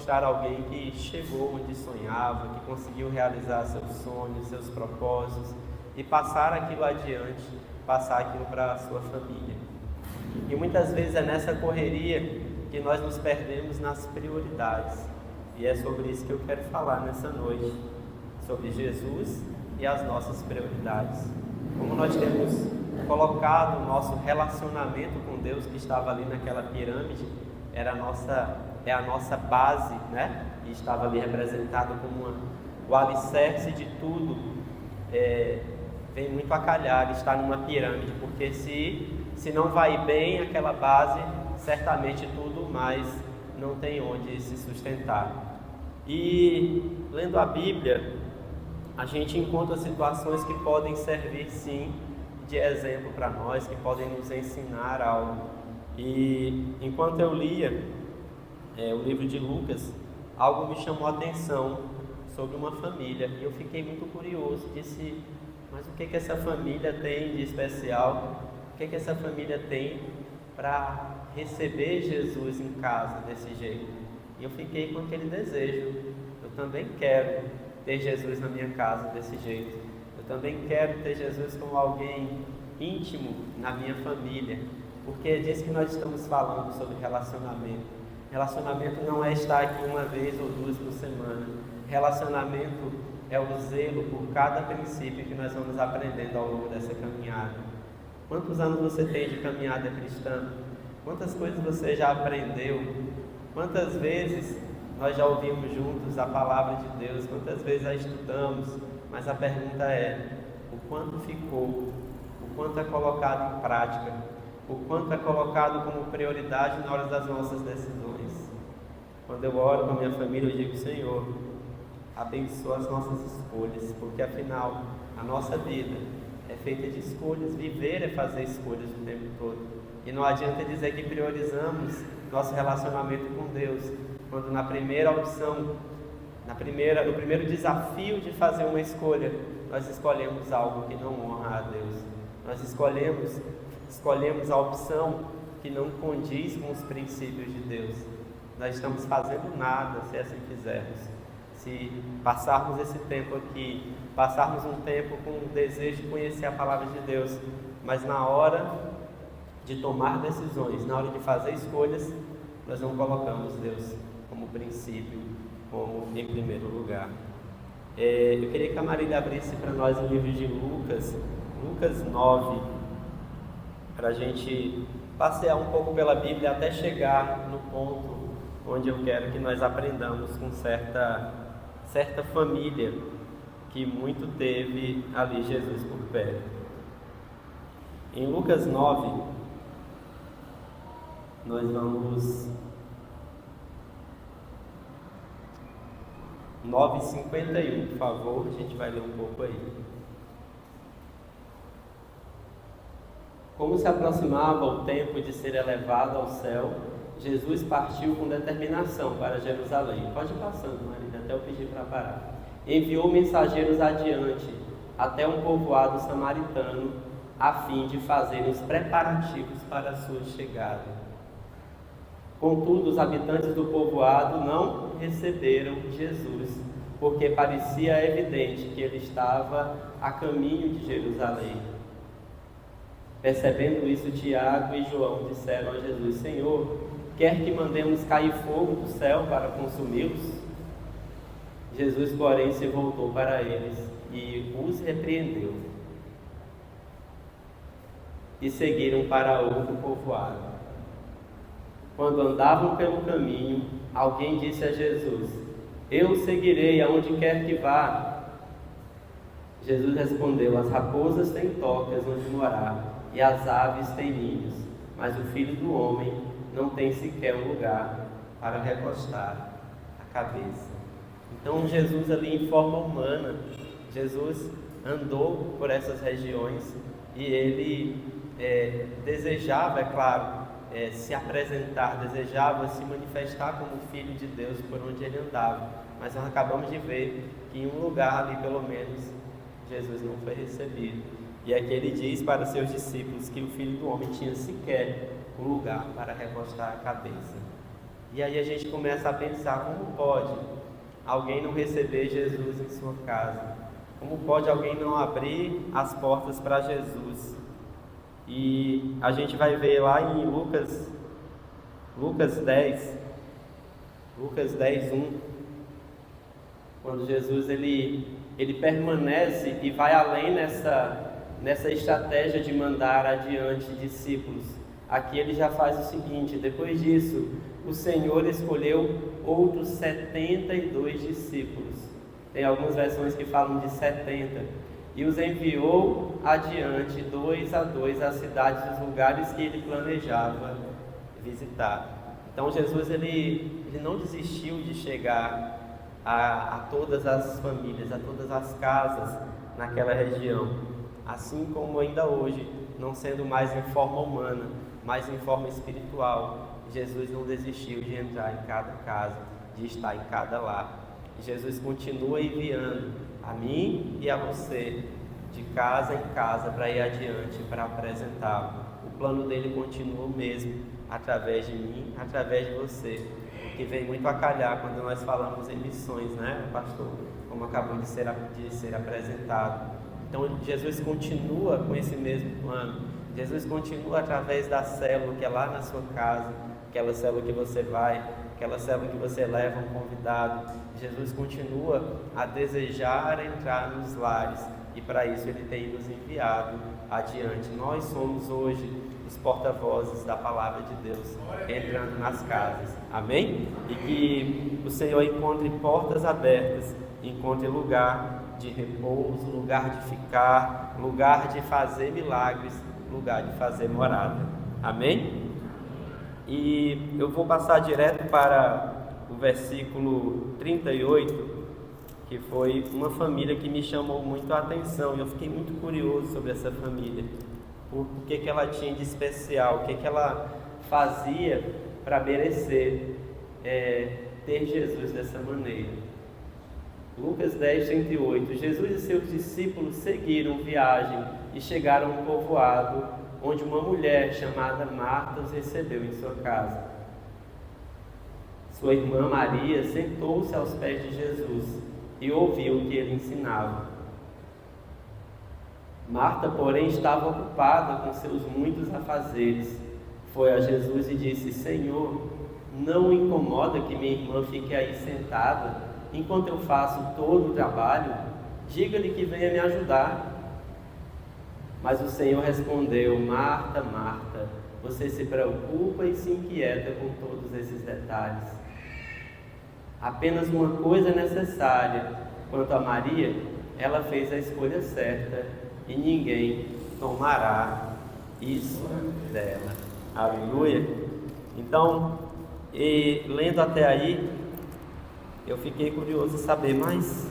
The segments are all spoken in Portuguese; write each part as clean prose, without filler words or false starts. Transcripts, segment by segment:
mostrar alguém que chegou onde sonhava, que conseguiu realizar seus sonhos, seus propósitos e passar aquilo adiante, passar aquilo para a sua família. E muitas vezes é nessa correria que nós nos perdemos nas prioridades. E é sobre isso que eu quero falar nessa noite, sobre Jesus e as nossas prioridades. Como nós temos colocado o nosso relacionamento com Deus, que estava ali naquela pirâmide, é a nossa base, né? E estava ali representado como o alicerce de tudo. Vem muito a calhar estar numa pirâmide, porque se não vai bem aquela base, certamente tudo mais não tem onde se sustentar. E lendo a Bíblia, a gente encontra situações que podem servir sim de exemplo para nós, que podem nos ensinar algo. E enquanto eu lia o livro de Lucas, algo me chamou a atenção sobre uma família, e eu fiquei muito curioso, disse, mas o que essa família tem de especial? O que essa família tem para receber Jesus em casa desse jeito? E eu fiquei com aquele desejo, eu também quero ter Jesus na minha casa desse jeito, eu também quero ter Jesus como alguém íntimo na minha família, porque é disso que nós estamos falando sobre relacionamento. Relacionamento não é estar aqui uma vez ou duas por semana. Relacionamento é o zelo por cada princípio que nós vamos aprendendo ao longo dessa caminhada. Quantos anos você tem de caminhada cristã? Quantas coisas você já aprendeu? Quantas vezes nós já ouvimos juntos a palavra de Deus? Quantas vezes a estudamos? Mas a pergunta é, o quanto ficou? O quanto é colocado em prática? O quanto é colocado como prioridade na hora das nossas decisões? Quando eu oro com a minha família, eu digo, Senhor, abençoa as nossas escolhas, porque afinal, a nossa vida é feita de escolhas. Viver é fazer escolhas o tempo todo. E não adianta dizer que priorizamos nosso relacionamento com Deus, quando na primeira opção, no primeiro desafio de fazer uma escolha, nós escolhemos algo que não honra a Deus. Nós escolhemos a opção que não condiz com os princípios de Deus. Nós estamos fazendo nada se assim fizermos. Se passarmos esse tempo aqui, passarmos um tempo com o desejo de conhecer a palavra de Deus, mas na hora de tomar decisões, na hora de fazer escolhas, nós não colocamos Deus como princípio, como em primeiro lugar. Eu queria que a Marília abrisse para nós o livro de Lucas 9, para a gente passear um pouco pela Bíblia até chegar no ponto onde eu quero que nós aprendamos com certa família que muito teve ali Jesus por perto. Em Lucas 9, nós vamos 9:51, por favor, a gente vai ler um pouco aí. Como se aproximava o tempo de ser elevado ao céu, Jesus partiu com determinação para Jerusalém. Pode ir passando, Maria, até eu pedir para parar. Enviou mensageiros adiante até um povoado samaritano, a fim de fazerem os preparativos para a sua chegada. Contudo, os habitantes do povoado não receberam Jesus, porque parecia evidente que ele estava a caminho de Jerusalém. Percebendo isso, Tiago e João disseram a Jesus, Senhor, quer que mandemos cair fogo do céu para consumi-los? Jesus, porém, se voltou para eles e os repreendeu. E seguiram para outro povoado. Quando andavam pelo caminho, alguém disse a Jesus, eu o seguirei aonde quer que vá. Jesus respondeu, as raposas têm tocas onde morar, e as aves têm ninhos, mas o Filho do Homem não tem sequer um lugar para recostar a cabeça. Então Jesus ali em forma humana, Jesus andou por essas regiões e ele desejava, é claro, se apresentar, desejava se manifestar como Filho de Deus por onde ele andava. Mas nós acabamos de ver que em um lugar ali, pelo menos, Jesus não foi recebido. E aqui ele diz para seus discípulos que o Filho do Homem tinha sequer um lugar para recostar a cabeça. E aí a gente começa a pensar, como pode alguém não receber Jesus em sua casa? Como pode alguém não abrir as portas para Jesus? E a gente vai ver lá em Lucas 10, 1, quando Jesus ele permanece e vai além nessa estratégia de mandar adiante discípulos. Aqui ele já faz o seguinte: depois disso, o Senhor escolheu outros 72 discípulos. Tem algumas versões que falam de 70. E os enviou adiante, 2 a 2, às cidades dos lugares que ele planejava visitar. Então Jesus ele não desistiu de chegar a todas as famílias, a todas as casas naquela região. Assim como ainda hoje, não sendo mais em forma humana, mas em forma espiritual, Jesus não desistiu de entrar em cada casa, de estar em cada lar. Jesus continua enviando a mim e a você, de casa em casa, para ir adiante, para apresentá-lo. O plano dele continua o mesmo, através de mim, através de você, que vem muito a calhar quando nós falamos em missões, né, pastor? Como acabou de ser apresentado. Então, Jesus continua com esse mesmo plano. Jesus continua através da célula que é lá na sua casa, aquela célula que você vai, aquela célula que você leva um convidado. Jesus continua a desejar entrar nos lares, e para isso ele tem nos enviado adiante. Nós somos hoje os porta-vozes da palavra de Deus entrando nas casas, amém? E que o Senhor encontre portas abertas, encontre lugar de repouso, lugar de ficar, lugar de fazer milagres, lugar de fazer morada, amém? E eu vou passar direto para o versículo 38, que foi uma família que me chamou muito a atenção, e eu fiquei muito curioso sobre essa família, o que ela tinha de especial, o que ela fazia para merecer ter Jesus dessa maneira. Lucas 10, 38. Jesus e seus discípulos seguiram viagem e chegaram a um povoado onde uma mulher chamada Marta os recebeu em sua casa. Sua irmã Maria sentou-se aos pés de Jesus e ouviu o que ele ensinava. Marta, porém, estava ocupada com seus muitos afazeres. Foi a Jesus e disse: Senhor, não o incomoda que minha irmã fique aí sentada enquanto eu faço todo o trabalho? Diga-lhe que venha me ajudar. Mas o Senhor respondeu: Marta, Marta, você se preocupa e se inquieta com todos esses detalhes. Apenas uma coisa é necessária. Quanto a Maria, ela fez a escolha certa e ninguém tomará isso dela. Aleluia. Então, lendo até aí, eu fiquei curioso de saber, mas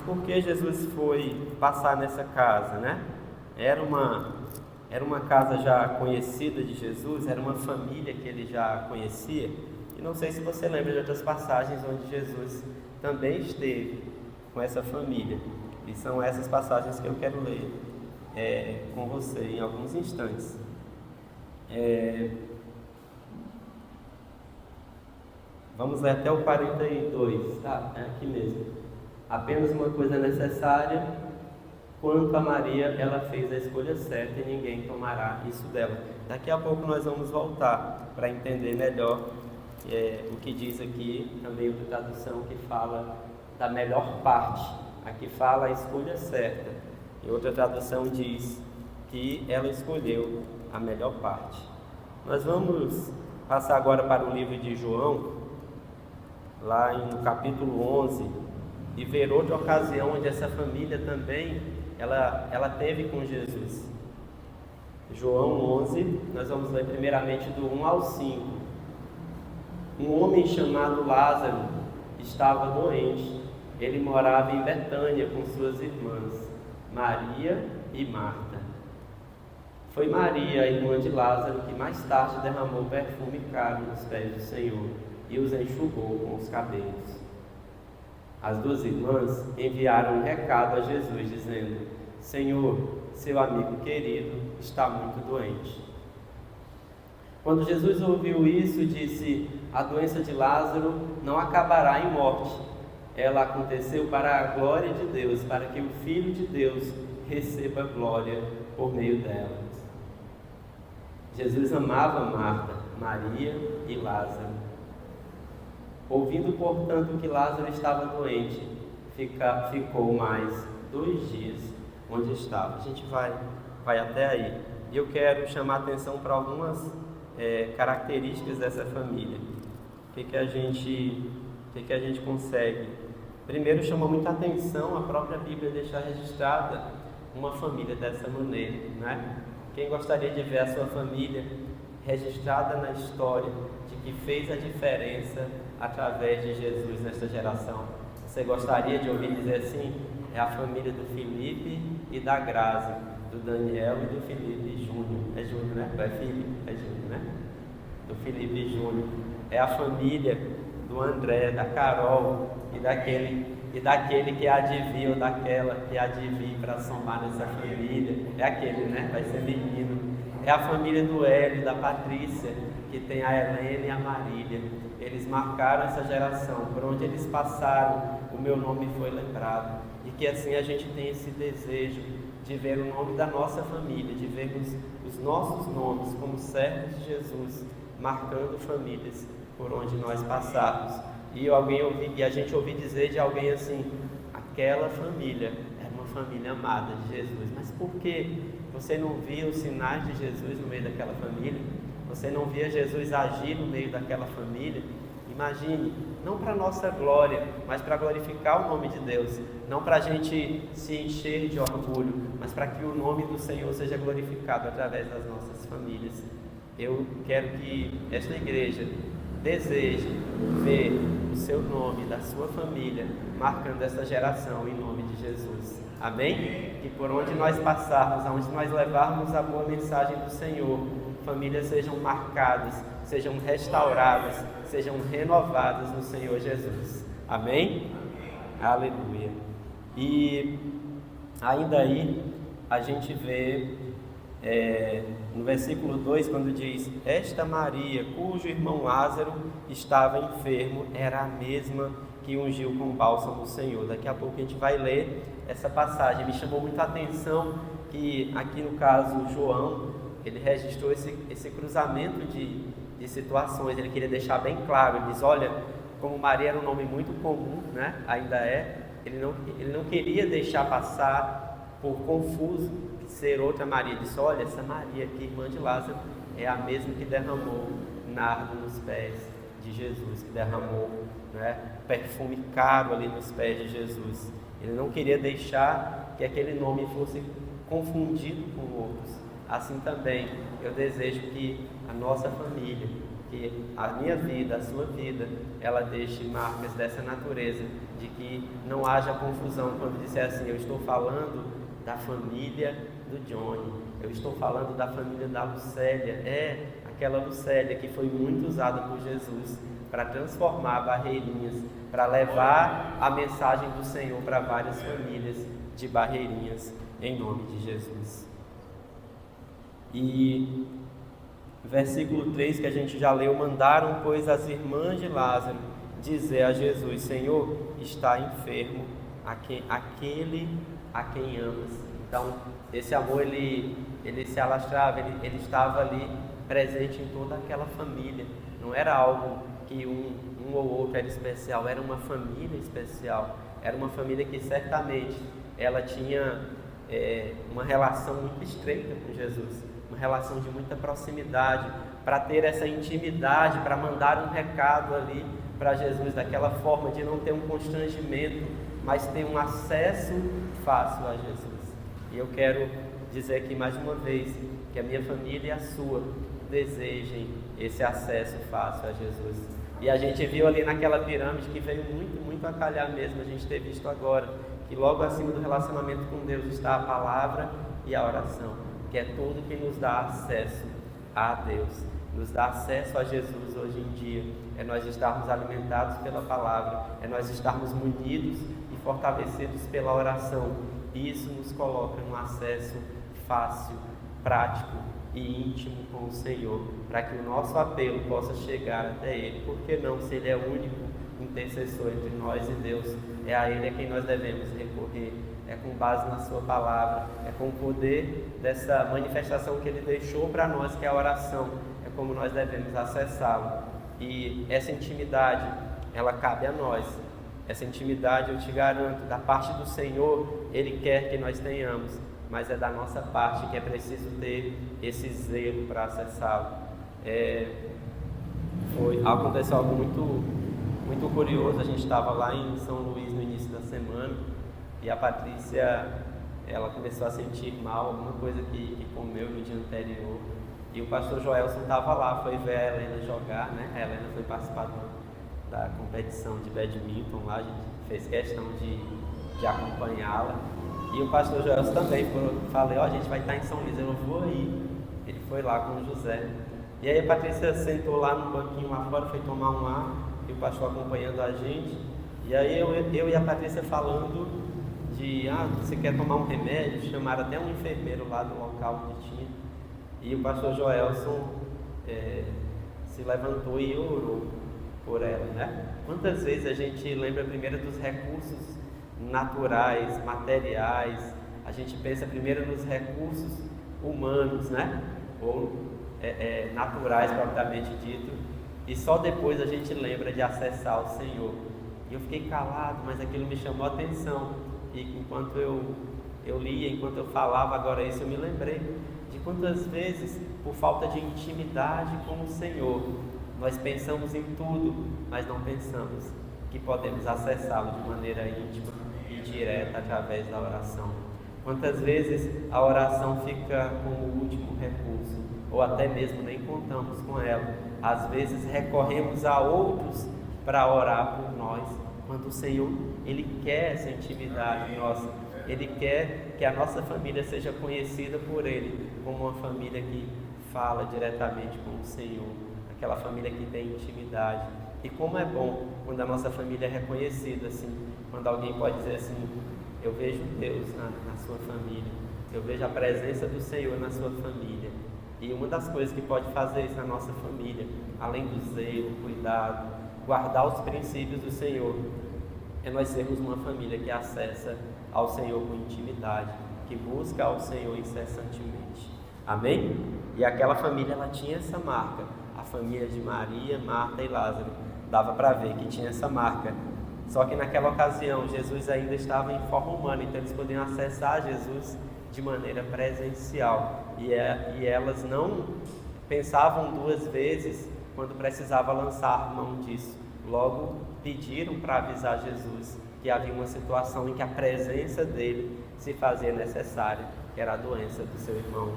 por que Jesus foi passar nessa casa, né? Era uma casa já conhecida de Jesus, era uma família que ele já conhecia. E não sei se você lembra de outras passagens onde Jesus também esteve com essa família. E são essas passagens que eu quero ler com você em alguns instantes. Vamos ler até o 42, tá? É aqui mesmo. Apenas uma coisa necessária. Quanto a Maria, ela fez a escolha certa e ninguém tomará isso dela. Daqui a pouco nós vamos voltar para entender melhor o que diz aqui, também outra tradução que fala da melhor parte. Aqui fala a escolha certa. E outra tradução diz que ela escolheu a melhor parte. Nós vamos passar agora para o livro de João, lá no capítulo 11, e ver outra ocasião onde essa família também ela teve com Jesus. João 11, nós vamos ler primeiramente do 1 ao 5. Um homem chamado Lázaro estava doente. Ele morava em Betânia com suas irmãs, Maria e Marta. Foi Maria, a irmã de Lázaro, que mais tarde derramou perfume caro nos pés do Senhor e os enxugou com os cabelos. As duas irmãs enviaram um recado a Jesus, dizendo: Senhor, seu amigo querido está muito doente. Quando Jesus ouviu isso, disse: a doença de Lázaro não acabará em morte. Ela aconteceu para a glória de Deus, para que o Filho de Deus receba glória por meio dela. Jesus amava Marta, Maria e Lázaro. Ouvindo, portanto, que Lázaro estava doente, ficou mais 2 dias onde estava. A gente vai até aí. E eu quero chamar a atenção para algumas características dessa família. O que a gente consegue? Primeiro, chama muita atenção a própria Bíblia deixar registrada uma família dessa maneira, né? Quem gostaria de ver a sua família registrada na história de que fez a diferença através de Jesus nesta geração? Você gostaria de ouvir dizer assim? É a família do Felipe e da Grazi, do Daniel e do Felipe Júnior. É Júnior, né? É Felipe, é Júnior, né? Do Felipe Júnior. É a família do André, da Carol e daquele que há de vir ou daquela que há de vir para somar nessa família. É aquele, né? Vai ser menino. É a família do Hélio, da Patrícia, que tem a Helena e a Marília. Eles marcaram essa geração. Por onde eles passaram, o meu nome foi lembrado. E que assim a gente tem esse desejo de ver o nome da nossa família, de vermos os nossos nomes como servos de Jesus, marcando famílias por onde nós passarmos. E a gente ouvir dizer de alguém assim: aquela família era uma família amada de Jesus. Mas por que você não via os sinais de Jesus no meio daquela família? Você não via Jesus agir no meio daquela família? Imagine, não para a nossa glória, mas para glorificar o nome de Deus. Não para a gente se encher de orgulho, mas para que o nome do Senhor seja glorificado através das nossas famílias. Eu quero que esta igreja deseje ver o seu nome, da sua família, marcando essa geração em nome de Jesus. Amém? E por onde nós passarmos, aonde nós levarmos a boa mensagem do Senhor, famílias sejam marcadas, sejam restauradas, sejam renovadas no Senhor Jesus. Amém? Aleluia. E ainda aí a gente vê no versículo 2, quando diz: esta Maria, cujo irmão Lázaro estava enfermo, era a mesma que ungiu com bálsamo o Senhor. Daqui a pouco a gente vai ler essa passagem. Me chamou muita atenção que aqui no caso João, ele registrou esse cruzamento de situações. Ele queria deixar bem claro, ele diz: olha, como Maria era um nome muito comum, né? Ainda é, ele não queria deixar passar por confuso ser outra Maria. Ele disse: olha, essa Maria aqui, irmã de Lázaro, é a mesma que derramou nardo nos pés de Jesus, que derramou, né, perfume caro ali nos pés de Jesus. Ele não queria deixar que aquele nome fosse confundido com outros. Assim também eu desejo que a nossa família, que a minha vida, a sua vida, ela deixe marcas dessa natureza, de que não haja confusão quando disser assim: eu estou falando da família do Johnny, eu estou falando da família da Lucélia. Aquela Lucélia que foi muito usada por Jesus para transformar Barreirinhas, para levar a mensagem do Senhor para várias famílias de Barreirinhas, em nome de Jesus. E versículo 3 que a gente já leu: mandaram, pois, as irmãs de Lázaro dizer a Jesus: Senhor, está enfermo aquele a quem amas. Então, esse amor, ele se alastrava, ele estava ali presente em toda aquela família. Não era algo que um ou outro era especial, era uma família especial. Era uma família que certamente ela tinha uma relação muito estreita com Jesus, uma relação de muita proximidade, para ter essa intimidade, para mandar um recado ali para Jesus, daquela forma de não ter um constrangimento, mas ter um acesso fácil a Jesus. E eu quero dizer aqui mais uma vez que a minha família e a sua desejem esse acesso fácil a Jesus. E a gente viu ali naquela pirâmide que veio muito, muito a calhar mesmo, a gente ter visto agora, que logo acima do relacionamento com Deus está a palavra e a oração, que é tudo que nos dá acesso a Deus, nos dá acesso a Jesus hoje em dia. É nós estarmos alimentados pela palavra, é nós estarmos munidos e fortalecidos pela oração. Isso nos coloca num acesso fácil, prático e íntimo com o Senhor, para que o nosso apelo possa chegar até Ele. Por que não, se Ele é o único intercessor entre nós e Deus? É a Ele a quem nós devemos recorrer. É com base na sua palavra, é com o poder dessa manifestação que Ele deixou para nós, que é a oração, é como nós devemos acessá-lo. E essa intimidade, ela cabe a nós. Essa intimidade, eu te garanto, da parte do Senhor, Ele quer que nós tenhamos, mas é da nossa parte que é preciso ter esse zelo para acessá-lo. Aconteceu algo muito curioso. A gente estava lá em São Luís no início da semana e a Patrícia, ela começou a sentir mal, alguma coisa que comeu no dia anterior, e o pastor Joelson estava lá, foi ver a Helena jogar, né? A Helena foi participar da competição de badminton lá, a gente fez questão de acompanhá-la, e o pastor Joelson também, falei, a gente vai estar em São Luís, eu vou aí. Ele foi lá com o José, e aí a Patrícia sentou lá no banquinho lá fora, foi tomar um ar, e o pastor acompanhando a gente, e aí eu e a Patrícia falando de, você quer tomar um remédio? Chamaram até um enfermeiro lá do local que tinha, e o pastor Joelson se levantou e orou por ela, né? Quantas vezes a gente lembra primeiro dos recursos naturais, materiais, a gente pensa primeiro nos recursos humanos, né? Ou naturais, propriamente dito, e só depois a gente lembra de acessar o Senhor. E eu fiquei calado, mas aquilo me chamou a atenção, e enquanto eu lia, enquanto eu falava agora isso, eu me lembrei de quantas vezes, por falta de intimidade com o Senhor, nós pensamos em tudo, mas não pensamos que podemos acessá-lo de maneira íntima e direta através da oração. Quantas vezes a oração fica como o último recurso, ou até mesmo nem contamos com ela. Às vezes recorremos a outros para orar por nós, quando o Senhor, Ele quer essa intimidade nossa. Ele quer que a nossa família seja conhecida por Ele como uma família que fala diretamente com o Senhor, aquela família que tem intimidade. E como é bom quando a nossa família é reconhecida assim, quando alguém pode dizer assim, eu vejo Deus na sua família, eu vejo a presença do Senhor na sua família. E uma das coisas que pode fazer isso na nossa família, além do zelo, cuidado, guardar os princípios do Senhor, é nós sermos uma família que acessa ao Senhor com intimidade, que busca ao Senhor incessantemente. Amém? E aquela família, ela tinha essa marca, a família de Maria, Marta e Lázaro, dava para ver que tinha essa marca. Só que naquela ocasião, Jesus ainda estava em forma humana, então eles podiam acessar Jesus de maneira presencial, e elas não pensavam duas vezes quando precisava lançar mão disso. Logo pediram para avisar Jesus que havia uma situação em que a presença dele se fazia necessária, que era a doença do seu irmão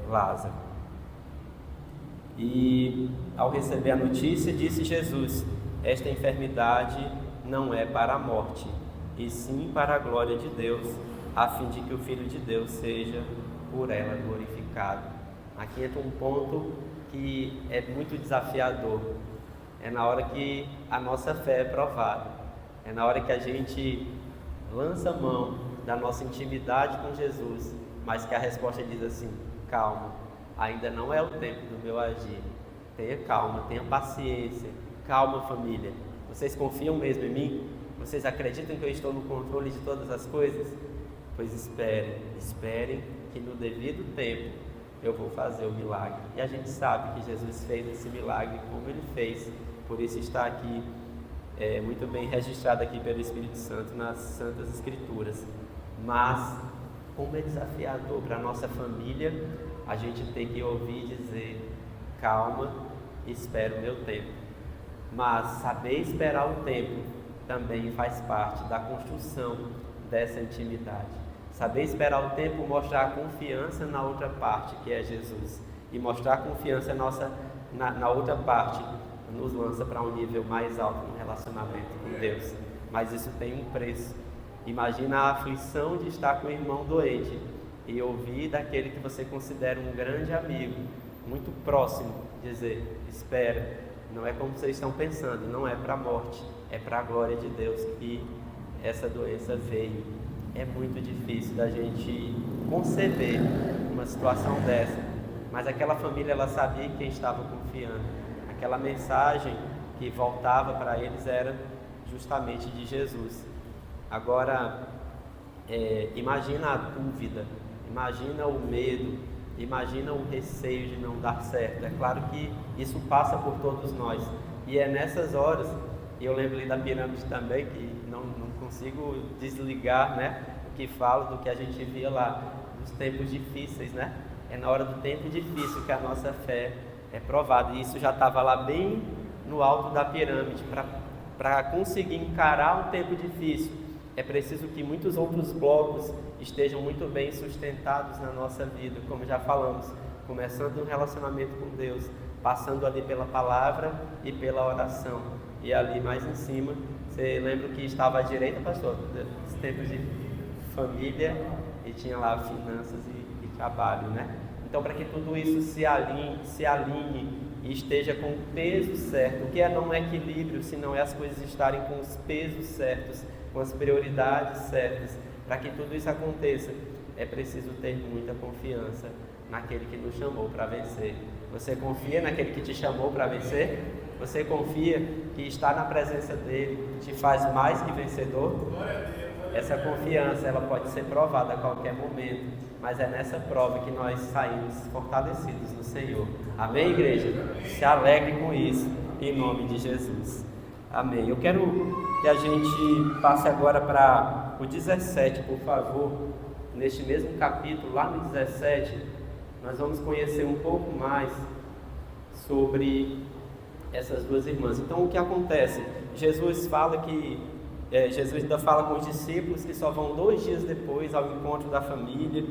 Lázaro. E ao receber a notícia, disse Jesus: esta enfermidade não é para a morte, e sim para a glória de Deus, a fim de que o Filho de Deus seja por ela glorificado. Aqui entra um ponto que é muito desafiador. É na hora que a nossa fé é provada, é na hora que a gente lança mão da nossa intimidade com Jesus, mas que a resposta diz assim: calma, ainda não é o tempo do meu agir. Tenha calma, tenha paciência. Calma, família. Vocês confiam mesmo em mim? Vocês acreditam que eu estou no controle de todas as coisas? Pois esperem que no devido tempo eu vou fazer o milagre. E a gente sabe que Jesus fez esse milagre como Ele fez, por isso está aqui muito bem registrado aqui pelo Espírito Santo nas Santas Escrituras. Mas como é desafiador para a nossa família a gente ter que ouvir dizer: calma, espera o meu tempo. Mas saber esperar o tempo também faz parte da construção dessa intimidade. Saber esperar o tempo, mostrar a confiança na outra parte, que é Jesus, e mostrar a confiança nossa na outra parte nos lança para um nível mais alto no relacionamento com Deus. Mas isso tem um preço. Imagina a aflição de estar com o irmão doente e ouvir daquele que você considera um grande amigo, muito próximo, dizer: espera, não é como vocês estão pensando, não é para a morte, é para a glória de Deus que essa doença veio. É muito difícil da gente conceber uma situação dessa, mas aquela família ela sabia em quem estava confiando. Aquela mensagem que voltava para eles era justamente de Jesus. Agora, imagina a dúvida, imagina o medo, imagina o receio de não dar certo. É claro que isso passa por todos nós, e é nessas horas, e eu lembro ali da pirâmide também, que não consigo desligar, né, o que falo do que a gente via lá, dos tempos difíceis, né? É na hora do tempo difícil que a nossa fé é provada, e isso já estava lá bem no alto da pirâmide. Para conseguir encarar um tempo difícil, é preciso que muitos outros blocos estejam muito bem sustentados na nossa vida, como já falamos, começando um relacionamento com Deus, passando ali pela palavra e pela oração. E ali mais em cima, você lembra que estava à direita, pastor, dos tempos de família, e tinha lá finanças e trabalho, né? Então, para que tudo isso se alinhe e esteja com o peso certo, o que é não é equilíbrio, se não é as coisas estarem com os pesos certos, com as prioridades certas. Para que tudo isso aconteça, é preciso ter muita confiança naquele que nos chamou para vencer. Você confia naquele que te chamou para vencer? Você confia que estar na presença dele te faz mais que vencedor? Essa confiança ela pode ser provada a qualquer momento, mas é nessa prova que nós saímos fortalecidos no Senhor. Amém, igreja? Se alegre com isso, em nome de Jesus. Amém. Eu quero que a gente passe agora para o 17, por favor. Neste mesmo capítulo, lá no 17, nós vamos conhecer um pouco mais sobre essas duas irmãs. Então, o que acontece? Jesus ainda fala com os discípulos que só vão 2 dias depois ao encontro da família,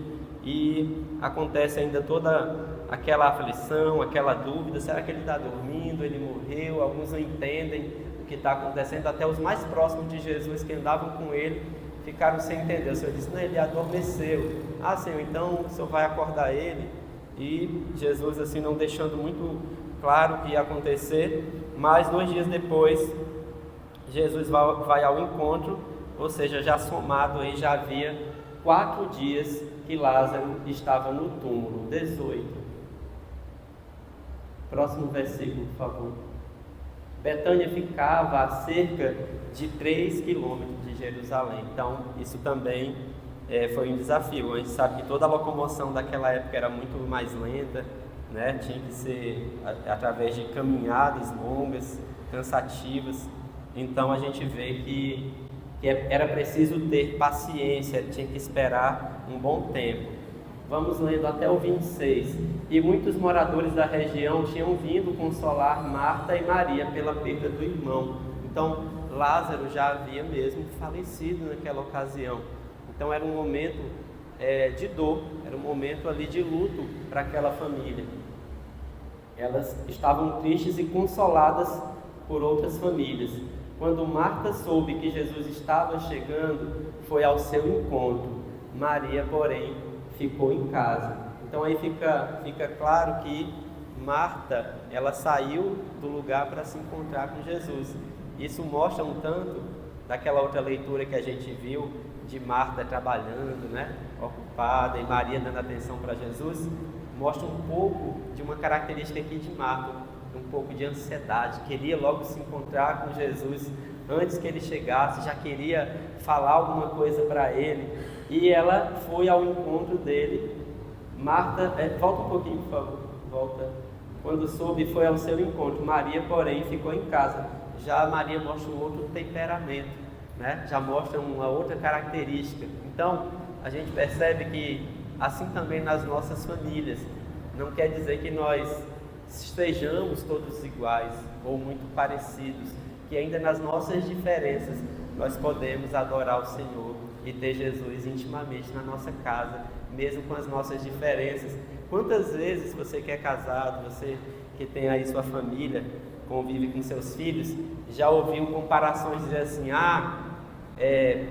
e acontece ainda toda aquela aflição, aquela dúvida: será que ele está dormindo? Ele morreu? Alguns não entendem o que está acontecendo, até os mais próximos de Jesus que andavam com ele ficaram sem entender. O Senhor disse: não, ele adormeceu. Ah, Senhor, então o Senhor vai acordar ele? E Jesus assim não deixando muito claro o que ia acontecer, mas 2 dias depois Jesus vai ao encontro, ou seja, já somado aí já havia 4 dias que Lázaro estava no túmulo. 18. Próximo versículo, por favor. Betânia ficava a cerca de 3 quilômetros de Jerusalém. Então, isso também foi um desafio. A gente sabe que toda a locomoção daquela época era muito mais lenta, né? Tinha que ser através de caminhadas longas, cansativas. Então a gente vê que era preciso ter paciência, tinha que esperar um bom tempo. Vamos lendo até o 26. E muitos moradores da região tinham vindo consolar Marta e Maria pela perda do irmão. Então Lázaro já havia mesmo falecido naquela ocasião. Então era um momento de dor, era um momento ali de luto para aquela família. Elas estavam tristes e consoladas por outras famílias. Quando Marta soube que Jesus estava chegando, foi ao seu encontro. Maria, porém, ficou em casa. Então aí fica claro que Marta, ela saiu do lugar para se encontrar com Jesus. Isso mostra um tanto daquela outra leitura que a gente viu, de Marta trabalhando, né, ocupada, e Maria dando atenção para Jesus. Mostra um pouco de uma característica aqui de Marta, um pouco de ansiedade, queria logo se encontrar com Jesus antes que ele chegasse, já queria falar alguma coisa para ele, e ela foi ao encontro dele. Marta, volta um pouquinho, por favor, volta. Quando soube, foi ao seu encontro. Maria, porém, ficou em casa. Já Maria mostra um outro temperamento, né? Já mostra uma outra característica. Então, a gente percebe que assim também nas nossas famílias, não quer dizer que nós estejamos todos iguais ou muito parecidos, que ainda nas nossas diferenças nós podemos adorar o Senhor e ter Jesus intimamente na nossa casa, mesmo com as nossas diferenças. Quantas vezes você que é casado, você que tem aí sua família, convive com seus filhos, já ouviu comparações dizer assim: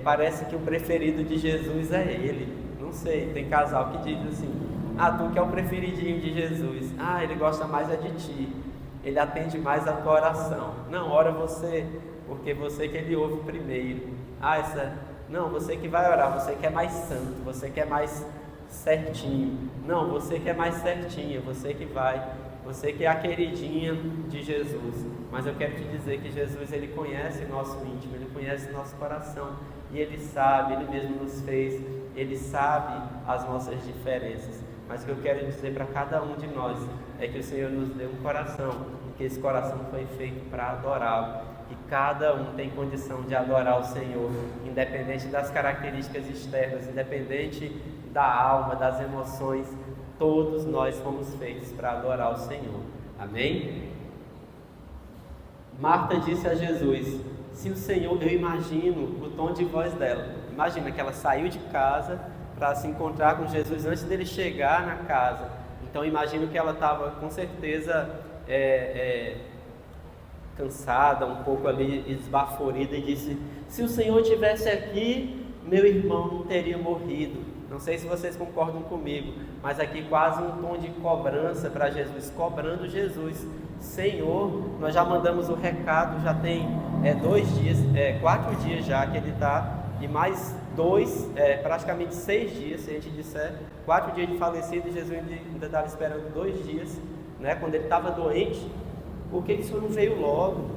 parece que o preferido de Jesus é ele. Não sei, tem casal que diz assim: tu que é o preferidinho de Jesus, ele gosta mais de ti, ele atende mais a tua oração. Não, ora você, porque você que ele ouve primeiro. Não, você que vai orar, você que é mais santo, você que é mais certinho. Não, você que é mais certinha, você que vai, você que é a queridinha de Jesus. Mas eu quero te dizer que Jesus, ele conhece o nosso íntimo, ele conhece o nosso coração. E ele sabe, ele mesmo nos fez, ele sabe as nossas diferenças. Mas o que eu quero dizer para cada um de nós é que o Senhor nos deu um coração, e que esse coração foi feito para adorá-lo. E cada um tem condição de adorar o Senhor, independente das características externas, independente da alma, das emoções. Todos nós fomos feitos para adorar o Senhor. Amém? Marta disse a Jesus: se o Senhor, eu imagino o tom de voz dela. Imagina que ela saiu de casa para se encontrar com Jesus antes dele chegar na casa. Então imagino que ela estava com certeza cansada, um pouco ali esbaforida, e disse: se o Senhor estivesse aqui, meu irmão não teria morrido. Não sei se vocês concordam comigo, mas aqui quase um tom de cobrança para Jesus, cobrando Jesus. Senhor, nós já mandamos o recado, já tem 4 dias já que ele está, e mais 2, praticamente 6 dias, se a gente disser, 4 dias de falecido, e Jesus ainda estava esperando 2 dias, né, quando ele estava doente. Por que o Senhor não veio logo?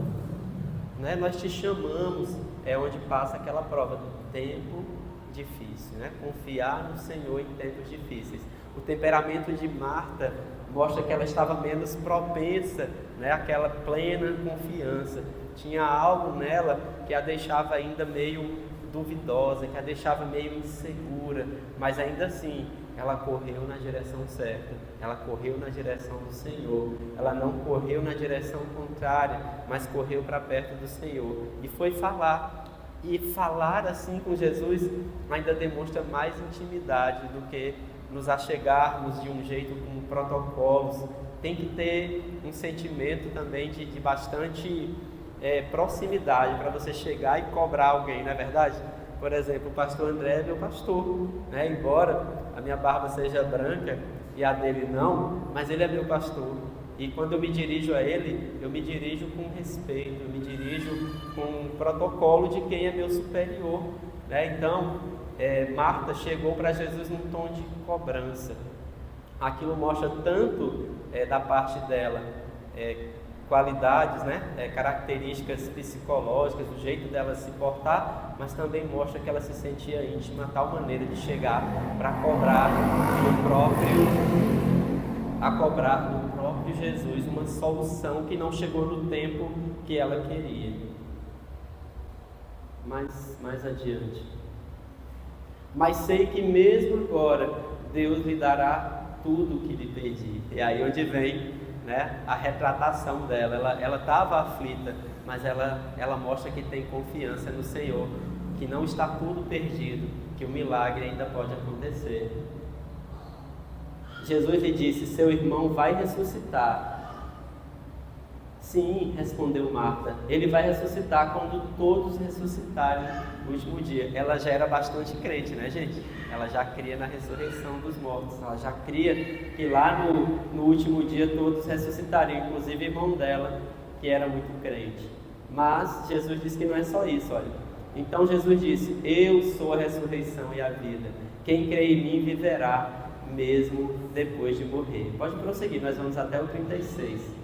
Né, nós te chamamos, é onde passa aquela prova do tempo difícil, né? Confiar no Senhor em tempos difíceis. O temperamento de Marta mostra que ela estava menos propensa, né, àquela plena confiança. Tinha algo nela que a deixava ainda meio duvidosa, que a deixava meio insegura, mas ainda assim ela correu na direção certa, ela correu na direção do Senhor, ela não correu na direção contrária, mas correu para perto do Senhor e foi falar. E falar assim com Jesus ainda demonstra mais intimidade do que nos achegarmos de um jeito com protocolos. Tem que ter um sentimento também de bastante proximidade para você chegar e cobrar alguém, não é verdade? Por exemplo, o pastor André é meu pastor, né? Embora a minha barba seja branca e a dele não, mas ele é meu pastor. E quando eu me dirijo a ele, eu me dirijo com respeito, eu me dirijo com um protocolo de quem é meu superior, né? Então, Marta chegou para Jesus num tom de cobrança. Aquilo mostra tanto da parte dela qualidades, né? Características psicológicas, do jeito dela se portar, mas também mostra que ela se sentia íntima, de tal maneira de chegar para cobrar do próprio Jesus uma solução que não chegou no tempo que ela queria. Mais adiante. Mas sei que mesmo agora Deus lhe dará tudo o que lhe pedir. E aí onde vem, né, a retratação dela. Ela estava aflita, mas ela mostra que tem confiança no Senhor, que não está tudo perdido, que o milagre ainda pode acontecer. Jesus lhe disse: seu irmão vai ressuscitar. Sim, respondeu Marta, ele vai ressuscitar quando todos ressuscitarem no último dia. Ela já era bastante crente, né, gente? Ela já cria na ressurreição dos mortos, ela já cria que lá no último dia todos ressuscitariam, inclusive o irmão dela, que era muito crente. Mas Jesus disse que não é só isso, olha. Então Jesus disse: eu sou a ressurreição e a vida, quem crê em mim viverá, mesmo depois de morrer. Pode prosseguir, nós vamos até o 36.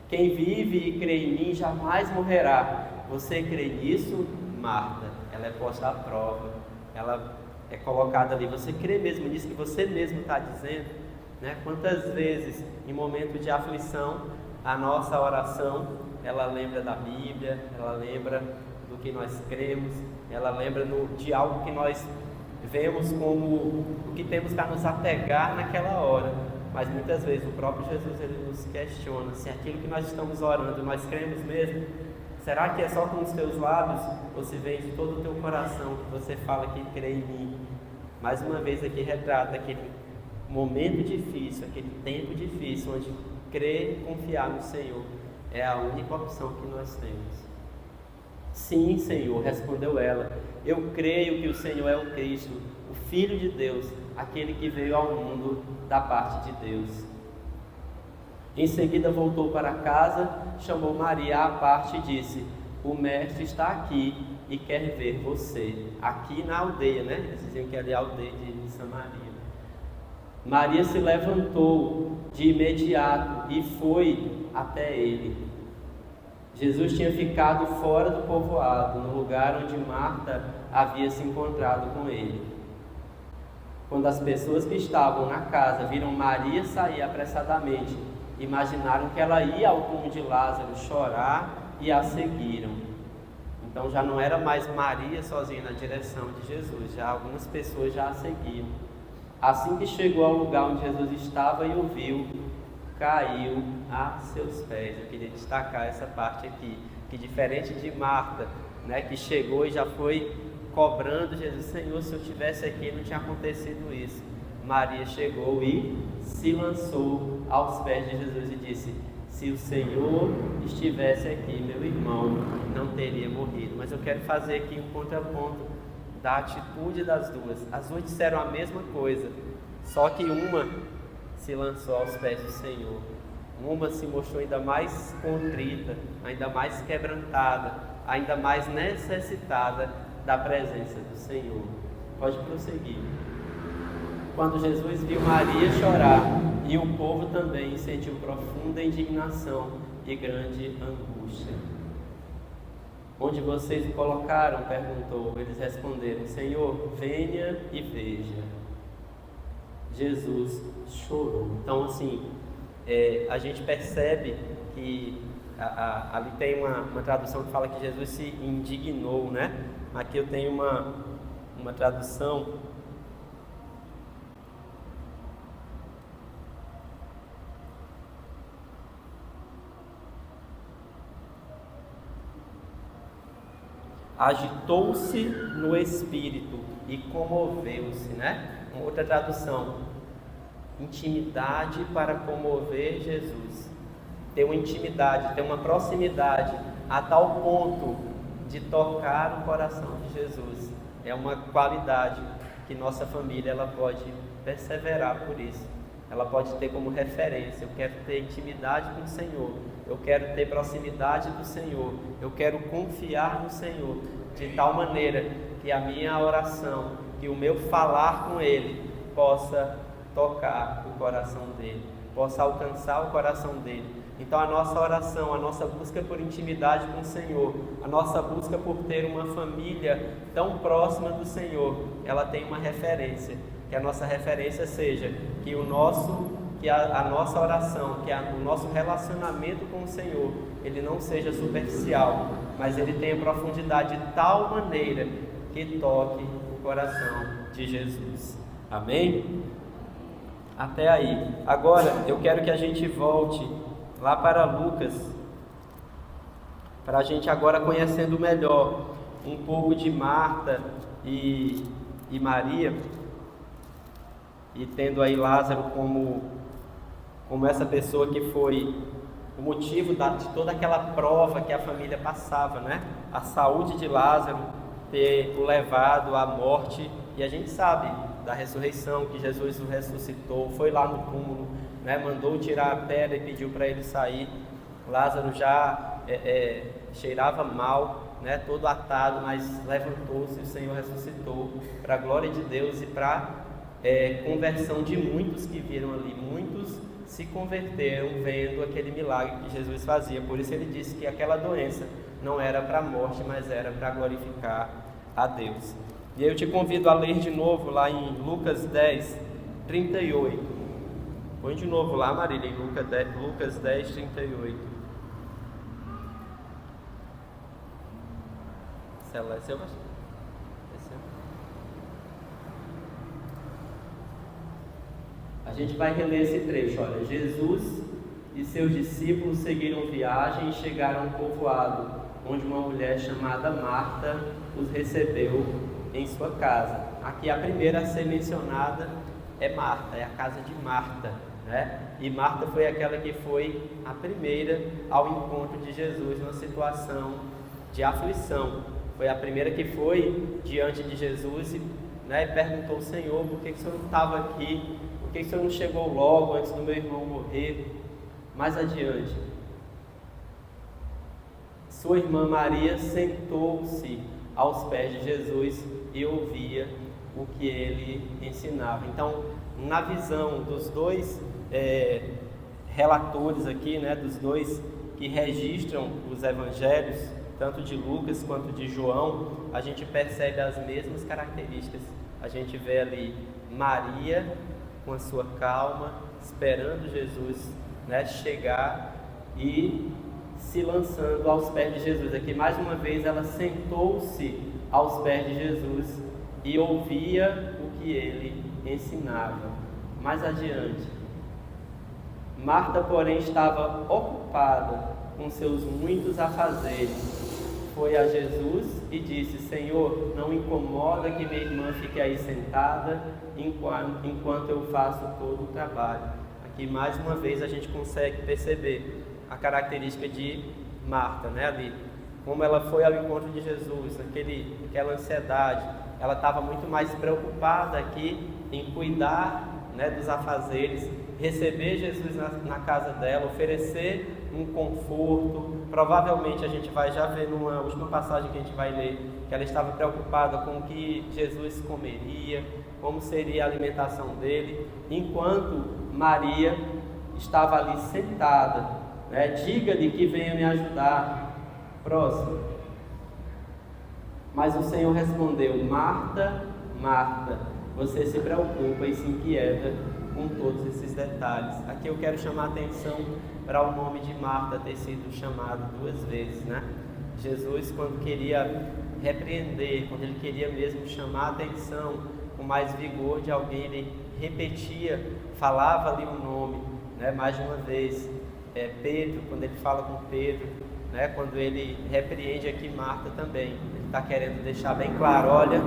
Quem vive e crê em mim jamais morrerá. Você crê nisso, Marta? Ela é posta à prova, ela é colocada ali. Você crê mesmo nisso que você mesmo está dizendo? Né? Quantas vezes, em momento de aflição, a nossa oração, ela lembra da Bíblia, ela lembra do que nós cremos, ela lembra de algo que nós vemos como o que temos para nos apegar naquela hora. Mas muitas vezes o próprio Jesus ele nos questiona se aquilo que nós estamos orando nós cremos mesmo. Será que é só com os teus lábios ou se vem de todo o teu coração que você fala que crê em mim? Mais uma vez aqui retrata aquele momento difícil, aquele tempo difícil onde crer e confiar no Senhor é a única opção que nós temos. Sim, Senhor, respondeu ela, eu creio que o Senhor é o Cristo, o Filho de Deus, aquele que veio ao mundo da parte de Deus. Em seguida voltou para casa, chamou Maria à parte e disse: o mestre está aqui e quer ver você. Aqui na aldeia, né? Eles diziam que ali é a aldeia de Samaria. Maria se levantou de imediato e foi até ele. Jesus tinha ficado fora do povoado, no lugar onde Marta havia se encontrado com ele. Quando as pessoas que estavam na casa viram Maria sair apressadamente, imaginaram que ela ia ao túmulo de Lázaro chorar e a seguiram. Então já não era mais Maria sozinha na direção de Jesus, já algumas pessoas já a seguiam. Assim que chegou ao lugar onde Jesus estava e o viu, caiu a seus pés. Eu queria destacar essa parte aqui, que diferente de Marta, né, que chegou e já foi cobrando Jesus, Senhor, se eu estivesse aqui não tinha acontecido isso. Maria chegou e se lançou aos pés de Jesus e disse: se o Senhor estivesse aqui, meu irmão não teria morrido. Mas eu quero fazer aqui um contraponto da atitude das duas. As duas disseram a mesma coisa, só que uma se lançou aos pés do Senhor. Uma se mostrou ainda mais contrita, ainda mais quebrantada, ainda mais necessitada da presença do Senhor. Pode prosseguir. Quando Jesus viu Maria chorar, e o povo também sentiu profunda indignação e grande angústia. Onde vocês o colocaram? Perguntou. Eles responderam: Senhor, venha e veja. Jesus chorou. Então, assim, a gente percebe que ali tem uma tradução que fala que Jesus se indignou, né? Aqui eu tenho uma tradução agitou-se no espírito e comoveu-se, né? Uma outra tradução, intimidade para comover Jesus. Ter uma intimidade, ter uma proximidade a tal ponto de tocar o coração de Jesus. É uma qualidade que nossa família ela pode perseverar por isso. Ela pode ter como referência: eu quero ter intimidade com o Senhor, eu quero ter proximidade do Senhor, eu quero confiar no Senhor, de tal maneira que a minha oração, que o meu falar com Ele possa tocar o coração dele, possa alcançar o coração dele. Então a nossa oração, a nossa busca por intimidade com o Senhor, a nossa busca por ter uma família tão próxima do Senhor, ela tem uma referência, que a nossa referência seja que a nossa oração, o nosso relacionamento com o Senhor, ele não seja superficial, mas ele tenha profundidade de tal maneira que toque o coração de Jesus. Amém? Até aí. Agora eu quero que a gente volte lá para Lucas, para a gente agora conhecendo melhor um pouco de Marta e Maria, e tendo aí Lázaro como essa pessoa que foi o motivo de toda aquela prova que a família passava, né? A saúde de Lázaro ter o levado à morte, e a gente sabe da ressurreição, que Jesus o ressuscitou, foi lá no túmulo, né? Mandou tirar a pedra e pediu para ele sair. Lázaro já cheirava mal, né? Todo atado, mas levantou-se e o Senhor ressuscitou, para a glória de Deus e para conversão de muitos que viram ali. Muitos se converteram vendo aquele milagre que Jesus fazia. Por isso ele disse que aquela doença não era para a morte, mas era para glorificar a Deus. E eu te convido a ler de novo lá em Lucas 10, 38. Põe de novo lá, Marília, em Lucas 10, 38. Celeste, a gente vai reler esse trecho. Olha, Jesus e seus discípulos seguiram viagem e chegaram a um povoado, onde uma mulher chamada Marta os recebeu em sua casa. Aqui a primeira a ser mencionada é Marta, é a casa de Marta, né? E Marta foi aquela que foi a primeira ao encontro de Jesus numa situação de aflição. Foi a primeira que foi diante de Jesus e, né, perguntou ao Senhor: por que o Senhor não estava aqui? Por que o Senhor não chegou logo antes do meu irmão morrer? Mais adiante, sua irmã Maria sentou-se aos pés de Jesus e ouvia o que ele ensinava. Então, na visão dos dois relatores aqui, né, dos dois que registram os evangelhos, tanto de Lucas quanto de João, a gente percebe as mesmas características. A gente vê ali Maria com a sua calma, esperando Jesus, né, chegar e se lançando aos pés de Jesus. Aqui mais uma vez ela sentou-se aos pés de Jesus e ouvia o que ele ensinava. Mais adiante, Marta, porém, estava ocupada com seus muitos afazeres. Foi a Jesus e disse: Senhor, não incomoda que minha irmã fique aí sentada enquanto eu faço todo o trabalho. Aqui mais uma vez a gente consegue perceber a característica de Marta, né, ali. Como ela foi ao encontro de Jesus, aquela ansiedade, ela estava muito mais preocupada aqui em cuidar, né, dos afazeres, receber Jesus na casa dela, oferecer um conforto. Provavelmente a gente vai já ver numa última passagem que a gente vai ler, que ela estava preocupada com o que Jesus comeria, como seria a alimentação dele, enquanto Maria estava ali sentada, né? Diga-lhe que venha me ajudar. Próximo. Mas o Senhor respondeu: Marta, Marta, você se preocupa e se inquieta com todos esses detalhes. Aqui eu quero chamar a atenção para o nome de Marta ter sido chamado 2 vezes, né? Jesus, quando queria repreender, quando ele queria mesmo chamar a atenção com mais vigor de alguém, ele repetia, falava ali o nome, né? Mais de uma vez. Pedro, quando ele fala com Pedro, né? Quando ele repreende aqui Marta também, ele está querendo deixar bem claro: olha,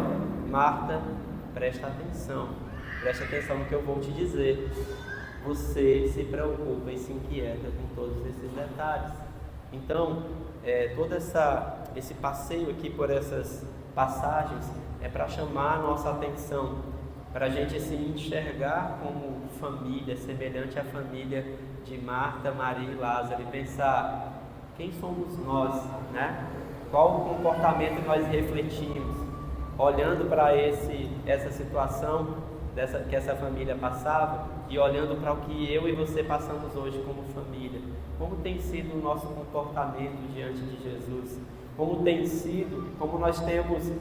Marta, presta atenção no que eu vou te dizer. Você se preocupa e se inquieta com todos esses detalhes. Então, todo esse passeio aqui por essas passagens é para chamar a nossa atenção, para a gente se enxergar como família, semelhante à família de Marta, Maria e Lázaro, e pensar: quem somos nós, né? Qual o comportamento nós refletimos, olhando para essa situação que essa família passava e olhando para o que eu e você passamos hoje como família. Como tem sido o nosso comportamento diante de Jesus? Como nós temos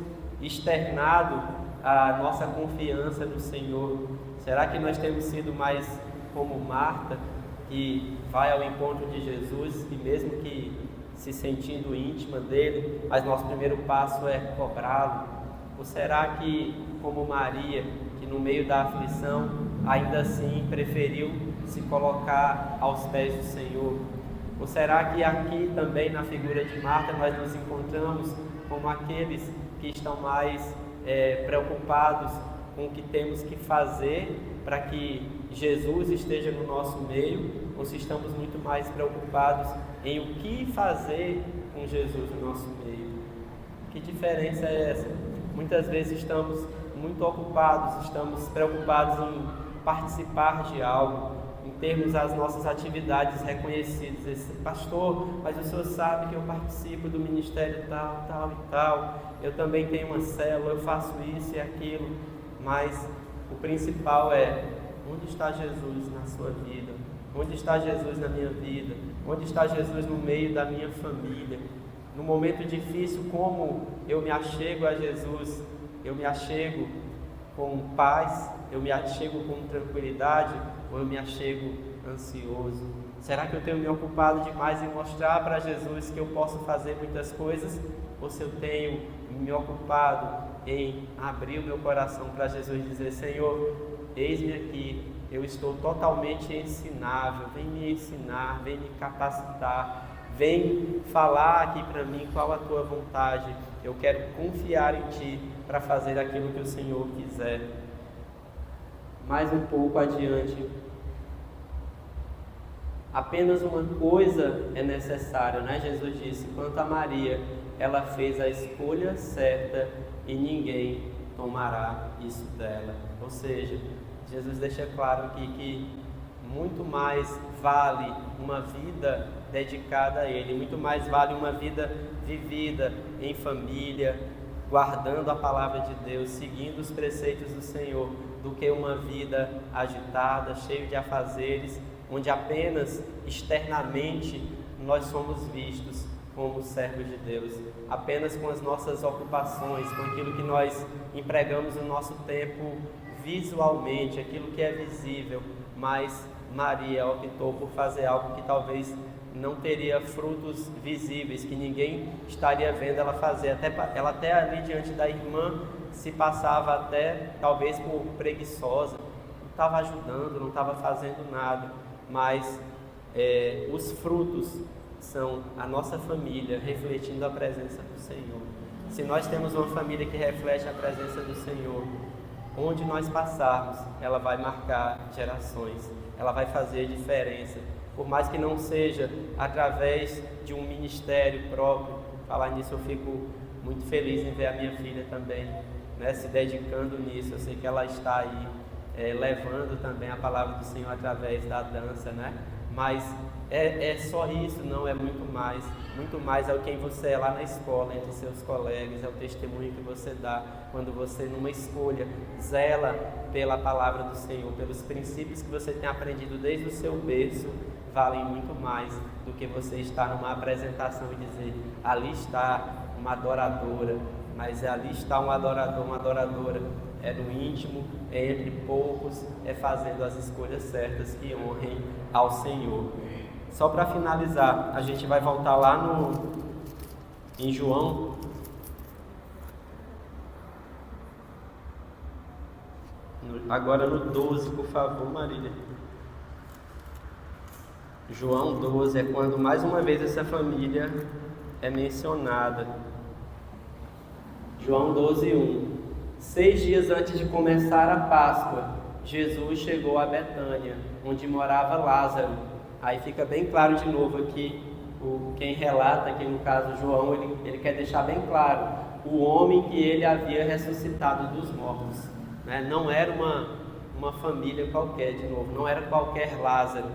externado a nossa confiança no Senhor? Será que nós temos sido mais como Marta, que vai ao encontro de Jesus e mesmo que se sentindo íntima dele, mas nosso primeiro passo é cobrá-lo? Ou será que, como Maria, que no meio da aflição ainda assim preferiu se colocar aos pés do Senhor? Ou será que aqui também na figura de Marta nós nos encontramos como aqueles que estão mais preocupados com o que temos que fazer para que Jesus esteja no nosso meio, ou se estamos muito mais preocupados em o que fazer com Jesus no nosso meio? Que diferença é essa? Muitas vezes estamos muito ocupados, estamos preocupados em participar de algo, em termos as nossas atividades reconhecidas. Esse pastor, mas o senhor sabe que eu participo do ministério tal, tal e tal, eu também tenho uma célula, eu faço isso e aquilo, mas o principal é: onde está Jesus na sua vida? Onde está Jesus na minha vida? Onde está Jesus no meio da minha família? No momento difícil, como eu me achego a Jesus? Eu me achego com paz? Eu me achego com tranquilidade? Ou eu me achego ansioso? Será que eu tenho me ocupado demais em mostrar para Jesus que eu posso fazer muitas coisas? Ou se eu tenho me ocupado em abrir o meu coração para Jesus e dizer: Senhor, eis-me aqui, eu estou totalmente ensinável, vem me ensinar, vem me capacitar, vem falar aqui para mim qual a tua vontade, eu quero confiar em ti para fazer aquilo que o Senhor quiser. Mais um pouco adiante, apenas uma coisa é necessária, né? Jesus disse: quanto a Maria, ela fez a escolha certa e ninguém tomará isso dela. Ou seja, Jesus deixa claro aqui que muito mais vale uma vida dedicada a Ele, muito mais vale uma vida vivida em família, guardando a palavra de Deus, seguindo os preceitos do Senhor, do que uma vida agitada, cheia de afazeres, onde apenas externamente nós somos vistos como servos de Deus, apenas com as nossas ocupações, com aquilo que nós empregamos o nosso tempo visualmente, aquilo que é visível, mas Maria optou por fazer algo que talvez não teria frutos visíveis, que ninguém estaria vendo ela fazer. Ela até ali diante da irmã se passava até talvez por preguiçosa, não estava ajudando, não estava fazendo nada, mas os frutos são a nossa família refletindo a presença do Senhor. Se nós temos uma família que reflete a presença do Senhor, onde nós passarmos, ela vai marcar gerações, ela vai fazer diferença, por mais que não seja através de um ministério próprio. Falar nisso, eu fico muito feliz em ver a minha filha também, né, se dedicando nisso. Eu sei que ela está aí levando também a palavra do Senhor através da dança, né? Mas é só isso? Não, é muito mais é o quem você é lá na escola, entre seus colegas, é o testemunho que você dá quando você, numa escolha, zela pela palavra do Senhor, pelos princípios que você tem aprendido desde o seu berço, valem muito mais do que você estar numa apresentação e dizer, ali está uma adoradora, mas ali está um adorador, uma adoradora, é no íntimo, é entre poucos, é fazendo as escolhas certas que honrem ao Senhor. Só para finalizar, a gente vai voltar lá em João, agora no 12, por favor, Marília. João 12 é quando mais uma vez essa família é mencionada. João 12:1. 6 dias antes de começar a Páscoa, Jesus chegou a Betânia, onde morava Lázaro. Aí fica bem claro de novo aqui, quem relata aqui no caso João, ele quer deixar bem claro, o homem que ele havia ressuscitado dos mortos, né? Não era uma família qualquer, de novo, não era qualquer Lázaro.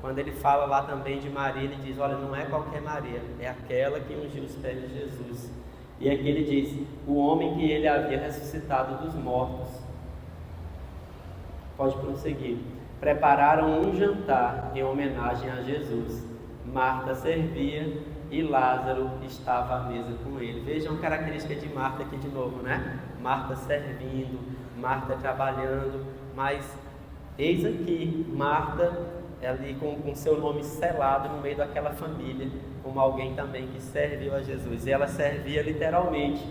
Quando ele fala lá também de Maria, ele diz, olha, não é qualquer Maria, é aquela que ungiu os pés de Jesus. E aqui ele diz, o homem que ele havia ressuscitado dos mortos. Pode prosseguir. Prepararam um jantar em homenagem a Jesus. Marta servia e Lázaro estava à mesa com ele. Vejam a característica de Marta aqui de novo, né? Marta servindo, Marta trabalhando, mas eis aqui Marta ali com seu nome selado no meio daquela família, como alguém também que serviu a Jesus. E ela servia literalmente,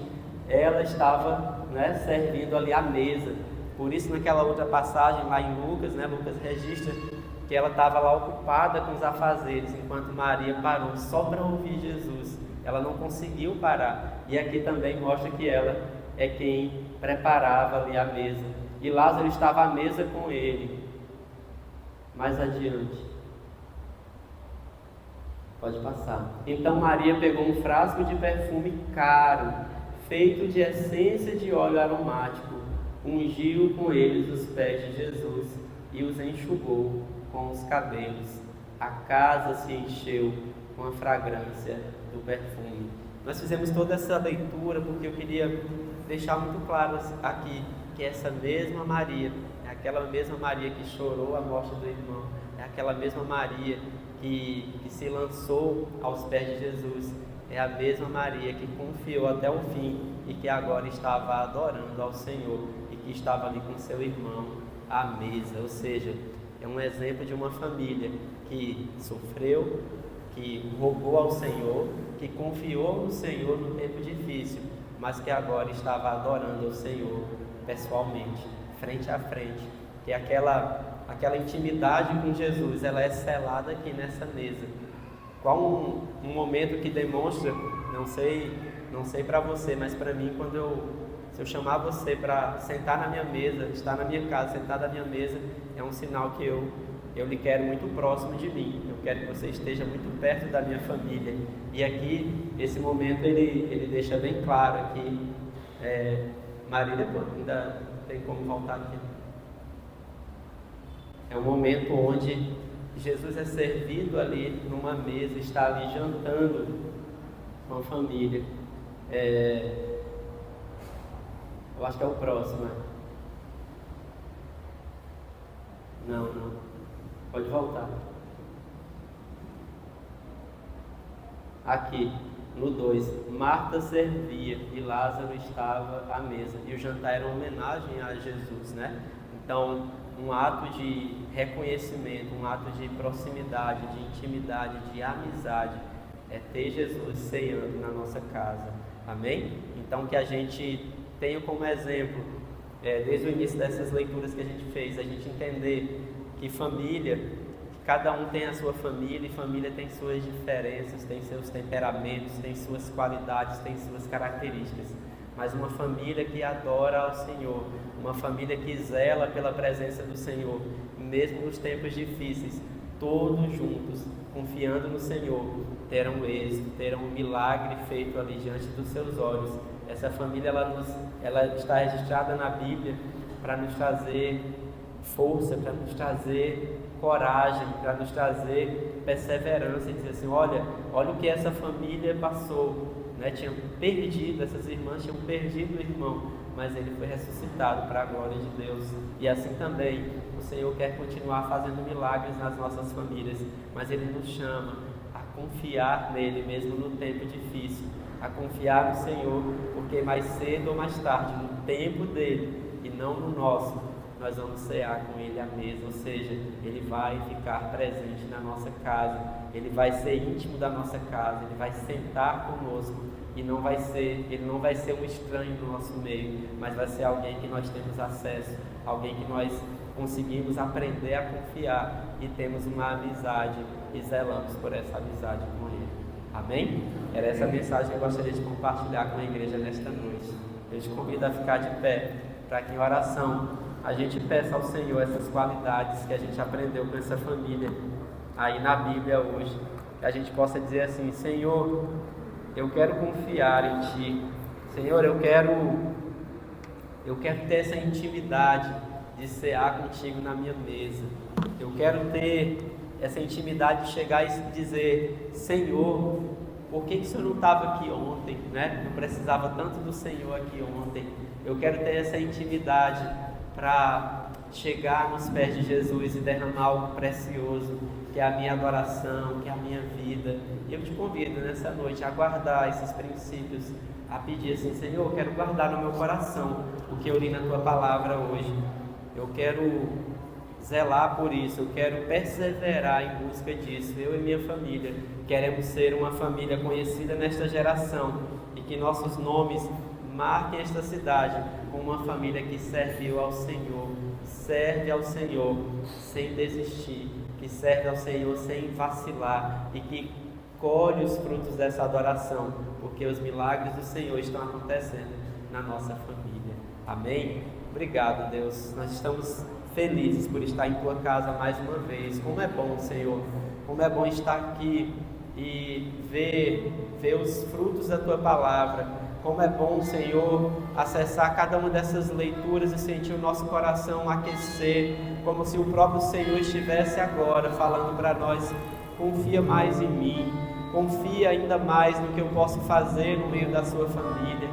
ela estava, né, servindo ali à mesa. Por isso naquela outra passagem lá em Lucas, né, Lucas registra que ela estava lá ocupada com os afazeres, enquanto Maria parou só para ouvir Jesus. Ela não conseguiu parar. E aqui também mostra que ela é quem preparava ali a mesa. E Lázaro estava à mesa com ele. Mais adiante. Pode passar. Então Maria pegou um frasco de perfume caro, feito de essência de óleo aromático, ungiu com eles os pés de Jesus e os enxugou com os cabelos. A casa se encheu com a fragrância do perfume. Nós fizemos toda essa leitura porque eu queria deixar muito claro aqui que essa mesma Maria é aquela mesma Maria que chorou a morte do irmão, é aquela mesma Maria que se lançou aos pés de Jesus, é a mesma Maria que confiou até o fim e que agora estava adorando ao Senhor e que estava ali com seu irmão à mesa. Ou seja, é um exemplo de uma família que sofreu, que rogou ao Senhor, que confiou no Senhor no tempo difícil, mas que agora estava adorando ao Senhor pessoalmente, frente a frente. Que aquela intimidade com Jesus, ela é selada aqui nessa mesa. Qual um momento que demonstra, não sei para você, mas para mim, se eu chamar você para sentar na minha mesa, estar na minha casa, sentar na minha mesa, é um sinal que eu lhe quero muito próximo de mim. Eu quero que você esteja muito perto da minha família. E aqui, esse momento, ele deixa bem claro aqui. Marília, ainda tem como voltar aqui. É um momento onde Jesus é servido ali numa mesa, está ali jantando com a família. Eu acho que é o próximo, né? Não. Pode voltar. Aqui, no 2. Marta servia e Lázaro estava à mesa. E o jantar era uma homenagem a Jesus, né? Então, um ato de reconhecimento, um ato de proximidade, de intimidade, de amizade, é ter Jesus ceando na nossa casa. Amém? Então, que a gente tenha como exemplo, desde o início dessas leituras que a gente fez, a gente entender que família, cada um tem a sua família, e família tem suas diferenças, tem seus temperamentos, tem suas qualidades, tem suas características. Mas uma família que adora ao Senhor, uma família que zela pela presença do Senhor, mesmo nos tempos difíceis, todos juntos, confiando no Senhor, terão êxito, terão um milagre feito ali diante dos seus olhos. Essa família, ela está registrada na Bíblia para nos trazer força, para nos trazer coragem, para nos trazer perseverança, e dizer assim, olha o que essa família passou, né? Essas irmãs tinham perdido o irmão, mas ele foi ressuscitado para a glória de Deus. E assim também o Senhor quer continuar fazendo milagres nas nossas famílias, mas Ele nos chama a confiar nele mesmo no tempo difícil, a confiar no Senhor, porque mais cedo ou mais tarde, no tempo dele e não no nosso, nós vamos cear com Ele à mesa, ou seja, Ele vai ficar presente na nossa casa, Ele vai ser íntimo da nossa casa, Ele vai sentar conosco, e Ele não vai ser um estranho no nosso meio, mas vai ser alguém que nós temos acesso, alguém que nós conseguimos aprender a confiar e temos uma amizade e zelamos por essa amizade com Ele. Amém? Era essa mensagem que eu gostaria de compartilhar com a igreja nesta noite. Eu te convido a ficar de pé, para que em oração a gente peça ao Senhor essas qualidades que a gente aprendeu com essa família aí na Bíblia hoje, que a gente possa dizer assim, Senhor, eu quero confiar em Ti, Senhor, eu quero ter essa intimidade de cear contigo na minha mesa, eu quero ter essa intimidade de chegar e dizer, Senhor, por que o Senhor não estava aqui ontem, né? Eu precisava tanto do Senhor aqui ontem. Eu quero ter essa intimidade para chegar nos pés de Jesus e derramar algo precioso, que é a minha adoração, que é a minha vida. E eu te convido nessa noite a guardar esses princípios, a pedir assim, Senhor, eu quero guardar no meu coração o que eu li na Tua palavra hoje. Eu quero zelar por isso, eu quero perseverar em busca disso. Eu e minha família queremos ser uma família conhecida nesta geração e que nossos nomes marquem esta cidade como uma família que serviu ao Senhor, serve ao Senhor sem desistir, que serve ao Senhor sem vacilar e que colhe os frutos dessa adoração, porque os milagres do Senhor estão acontecendo na nossa família. Amém? Obrigado, Deus. Nós estamos felizes por estar em Tua casa mais uma vez. Como é bom, Senhor, como é bom estar aqui e ver os frutos da Tua palavra. Como é bom, Senhor, acessar cada uma dessas leituras e sentir o nosso coração aquecer, como se o próprio Senhor estivesse agora falando para nós, confia mais em mim, confia ainda mais no que eu posso fazer no meio da sua família.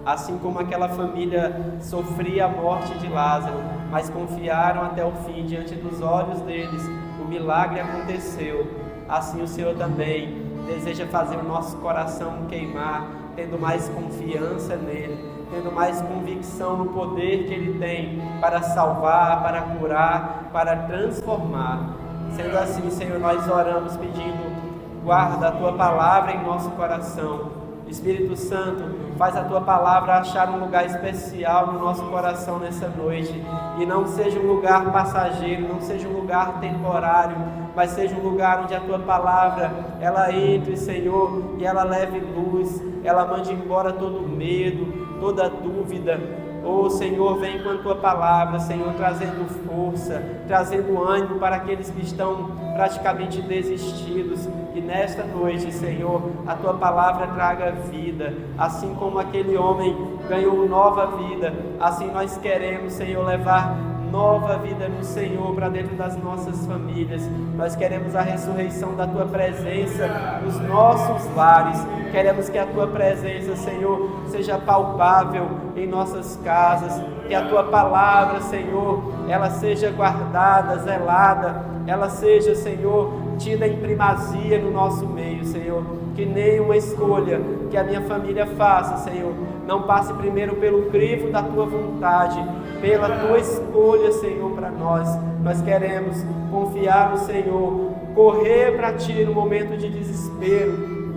Assim como aquela família sofria a morte de Lázaro, mas confiaram até o fim diante dos olhos deles, o milagre aconteceu. Assim o Senhor também deseja fazer o nosso coração queimar, tendo mais confiança nele, tendo mais convicção no poder que Ele tem para salvar, para curar, para transformar. Sendo assim, Senhor, nós oramos pedindo, guarda a Tua palavra em nosso coração. Espírito Santo, faz a Tua palavra achar um lugar especial no nosso coração nessa noite, e não seja um lugar passageiro, não seja um lugar temporário, mas seja um lugar onde a Tua palavra, ela entre, Senhor, e ela leve luz, ela mande embora todo medo, toda dúvida. Oh, Senhor, vem com a Tua palavra, Senhor, trazendo força, trazendo ânimo para aqueles que estão praticamente desistidos. E nesta noite, Senhor, a Tua palavra traga vida. Assim como aquele homem ganhou nova vida, assim nós queremos, Senhor, levar nova vida no Senhor para dentro das nossas famílias. Nós queremos a ressurreição da Tua presença nos nossos lares. Queremos que a Tua presença, Senhor, seja palpável em nossas casas, que a Tua palavra, Senhor, ela seja guardada, zelada, ela seja, Senhor, tida em primazia no nosso meio, Senhor. Que nenhuma escolha que a minha família faça, Senhor, não passe primeiro pelo crivo da Tua vontade, pela Tua escolha, Senhor, para nós. Nós queremos confiar no Senhor, correr para Ti no momento de desespero,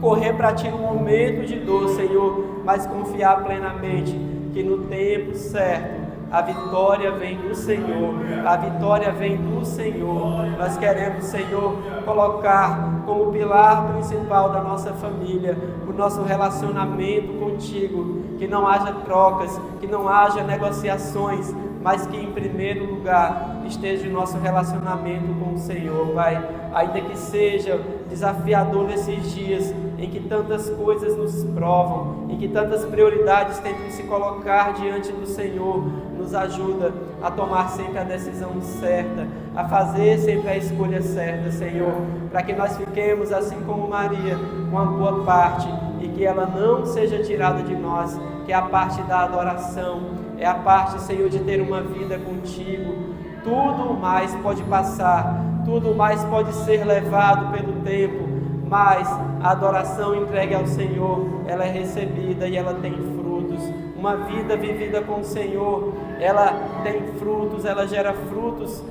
correr para Ti no momento de dor, Senhor, mas confiar plenamente que no tempo certo a vitória vem do Senhor, a vitória vem do Senhor. Nós queremos, Senhor, colocar como pilar principal da nossa família o nosso relacionamento contigo, que não haja trocas, que não haja negociações, mas que em primeiro lugar esteja o nosso relacionamento com o Senhor, Pai. Ainda que seja desafiador nesses dias em que tantas coisas nos provam, em que tantas prioridades tentam se colocar diante do Senhor, nos ajuda a tomar sempre a decisão certa, a fazer sempre a escolha certa, Senhor, para que nós fiquemos assim como Maria, com a boa parte, e que ela não seja tirada de nós, que é a parte da adoração, é a parte, Senhor, de ter uma vida contigo. Tudo mais pode passar, tudo mais pode ser levado pelo tempo, mas a adoração entregue ao Senhor, ela é recebida e ela tem frutos. Uma vida vivida com o Senhor, ela tem frutos, ela gera frutos,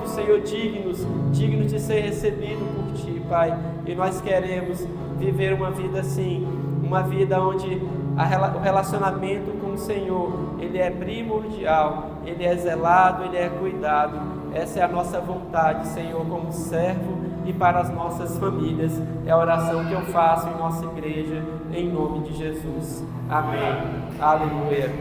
Senhor, dignos de ser recebido por Ti, Pai. E nós queremos viver uma vida assim, uma vida onde o relacionamento com o Senhor, ele é primordial, ele é zelado, ele é cuidado. Essa é a nossa vontade, Senhor, como servo e para as nossas famílias. É a oração que eu faço em nossa igreja, em nome de Jesus. Amém. Aleluia.